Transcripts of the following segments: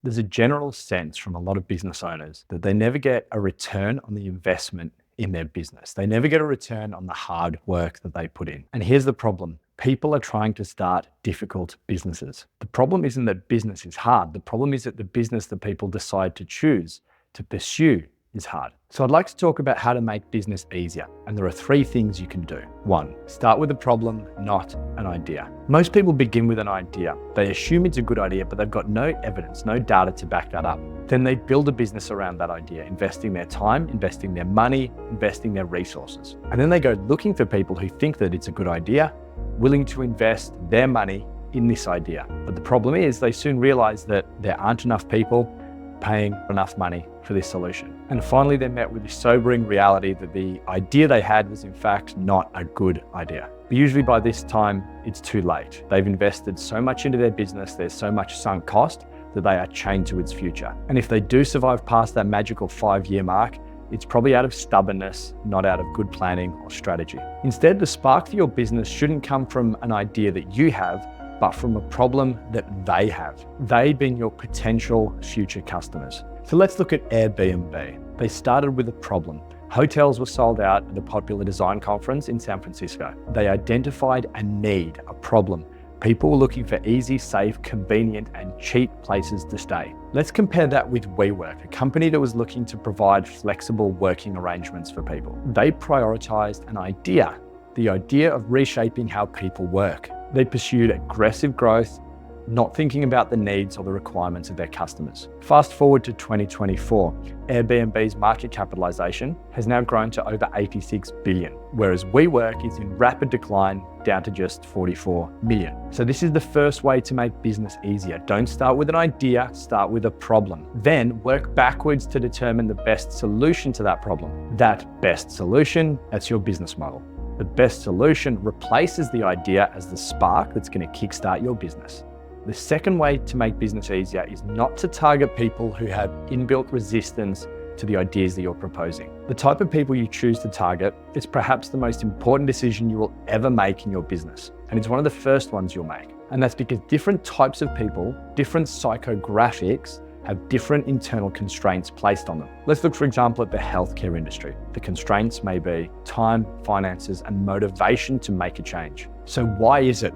There's a general sense from a lot of business owners that they never get a return on the investment in their business. They never get a return on the hard work that they put in. And here's the problem. People are trying to start difficult businesses. The problem isn't that business is hard. The problem is that the business that people decide to choose to pursue is hard. So I'd like to talk about how to make business easier. And there are 3 things you can do. 1, start with a problem, not an idea. Most people begin with an idea. They assume it's a good idea, but they've got no evidence, no data to back that up. Then they build a business around that idea, investing their time, investing their money, investing their resources. And then they go looking for people who think that it's a good idea, willing to invest their money in this idea. But the problem is they soon realize that there aren't enough people paying enough money for this solution. And finally, they're met with the sobering reality that the idea they had was in fact not a good idea. But usually by this time, it's too late. They've invested so much into their business, there's so much sunk cost that they are chained to its future. And if they do survive past that magical 5-year mark, it's probably out of stubbornness, not out of good planning or strategy. Instead, the spark for your business shouldn't come from an idea that you have, but from a problem that they have. They being your potential future customers. So let's look at Airbnb. They started with a problem. Hotels were sold out at a popular design conference in San Francisco. They identified a need, a problem. People were looking for easy, safe, convenient, and cheap places to stay. Let's compare that with WeWork, a company that was looking to provide flexible working arrangements for people. They prioritized an idea, the idea of reshaping how people work. They pursued aggressive growth, not thinking about the needs or the requirements of their customers. Fast forward to 2024, Airbnb's market capitalization has now grown to over 86 billion, whereas WeWork is in rapid decline down to just 44 million. So this is the first way to make business easier. Don't start with an idea, start with a problem. Then work backwards to determine the best solution to that problem. That best solution, that's your business model. The best solution replaces the idea as the spark that's going to kickstart your business. The second way to make business easier is not to target people who have inbuilt resistance to the ideas that you're proposing. The type of people you choose to target is perhaps the most important decision you will ever make in your business. And it's one of the first ones you'll make. And that's because different types of people, different psychographics, have different internal constraints placed on them. Let's look, for example, at the healthcare industry. The constraints may be time, finances, and motivation to make a change. So why is it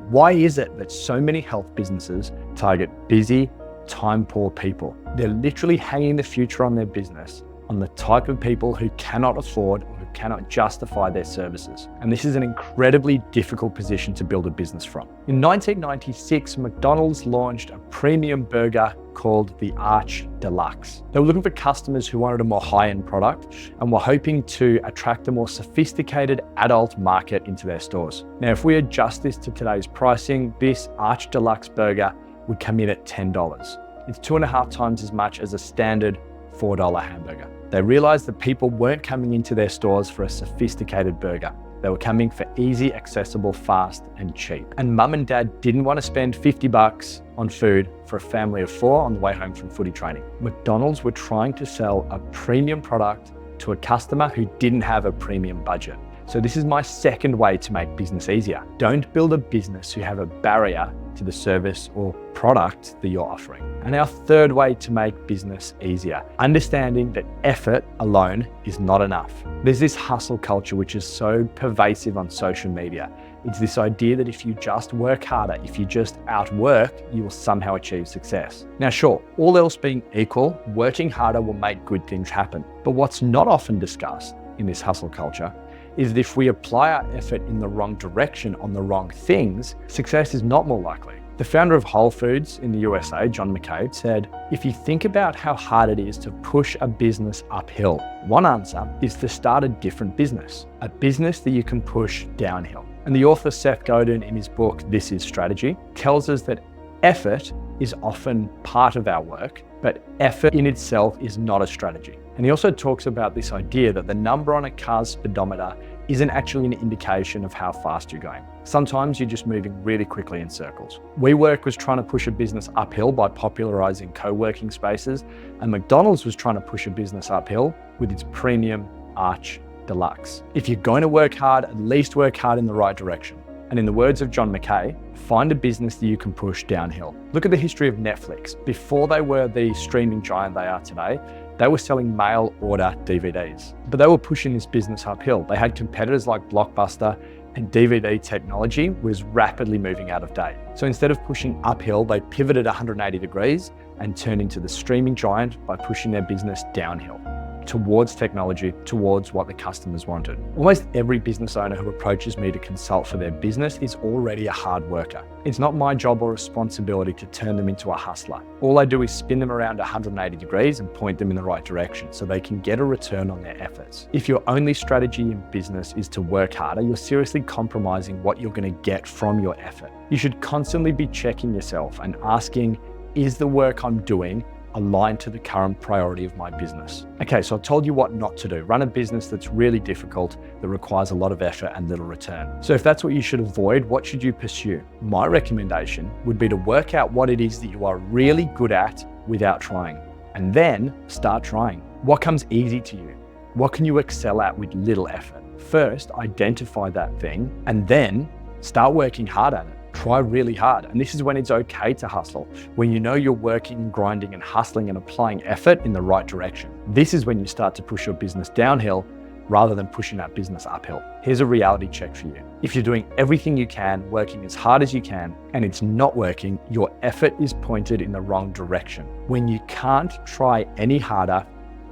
that so many health businesses target busy, time-poor people? They're literally hanging the future on their business on the type of people who cannot afford or who cannot justify their services. And this is an incredibly difficult position to build a business from. In 1996, McDonald's launched a premium burger called the Arch Deluxe. They were looking for customers who wanted a more high-end product and were hoping to attract a more sophisticated adult market into their stores. Now, if we adjust this to today's pricing, this Arch Deluxe burger would come in at $10. It's 2.5 times as much as a standard $4 hamburger. They realized that people weren't coming into their stores for a sophisticated burger. They were coming for easy, accessible, fast, and cheap. And mum and dad didn't want to spend $50 on food for a family of 4 on the way home from footy training. McDonald's were trying to sell a premium product to a customer who didn't have a premium budget. So this is my second way to make business easier. Don't build a business who have a barrier to the service or product that you're offering. And our third way to make business easier, understanding that effort alone is not enough. There's this hustle culture which is so pervasive on social media. It's this idea that if you just work harder, if you just outwork, you will somehow achieve success. Now sure, all else being equal, working harder will make good things happen. But what's not often discussed in this hustle culture is that if we apply our effort in the wrong direction on the wrong things, success is not more likely. The founder of Whole Foods in the USA, John McCabe, said, if you think about how hard it is to push a business uphill, one answer is to start a different business, a business that you can push downhill. And the author Seth Godin, in his book, This Is Strategy, tells us that effort is often part of our work, but effort in itself is not a strategy. And he also talks about this idea that the number on a car's speedometer isn't actually an indication of how fast you're going. Sometimes you're just moving really quickly in circles. WeWork was trying to push a business uphill by popularizing co-working spaces, and McDonald's was trying to push a business uphill with its premium Arch Deluxe. If you're going to work hard, at least work hard in the right direction. And in the words of John Mackay, find a business that you can push downhill. Look at the history of Netflix. Before they were the streaming giant they are today, they were selling mail order DVDs, but they were pushing this business uphill. They had competitors like Blockbuster, and DVD technology was rapidly moving out of date. So instead of pushing uphill, they pivoted 180 degrees and turned into the streaming giant by pushing their business downhill, towards technology, towards what the customers wanted. Almost every business owner who approaches me to consult for their business is already a hard worker. It's not my job or responsibility to turn them into a hustler. All I do is spin them around 180 degrees and point them in the right direction so they can get a return on their efforts. If your only strategy in business is to work harder, you're seriously compromising what you're going to get from your effort. You should constantly be checking yourself and asking, is the work I'm doing aligned to the current priority of my business? Okay, so I've told you what not to do. Run a business that's really difficult, that requires a lot of effort and little return. So if that's what you should avoid, what should you pursue? My recommendation would be to work out what it is that you are really good at without trying, and then start trying. What comes easy to you? What can you excel at with little effort? First, identify that thing and then start working hard at it. Try really hard. And this is when it's okay to hustle, when you know you're working, grinding and hustling and applying effort in the right direction. This is when you start to push your business downhill rather than pushing that business uphill. Here's a reality check for you. If you're doing everything you can, working as hard as you can, and it's not working, your effort is pointed in the wrong direction. When you can't try any harder,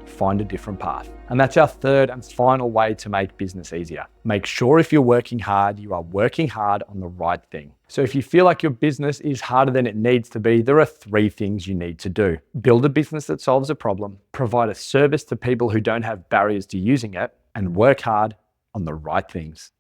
find a different path. And that's our third and final way to make business easier. Make sure if you're working hard, you are working hard on the right thing. So if you feel like your business is harder than it needs to be, there are 3 things you need to do. Build a business that solves a problem, provide a service to people who don't have barriers to using it, and work hard on the right things.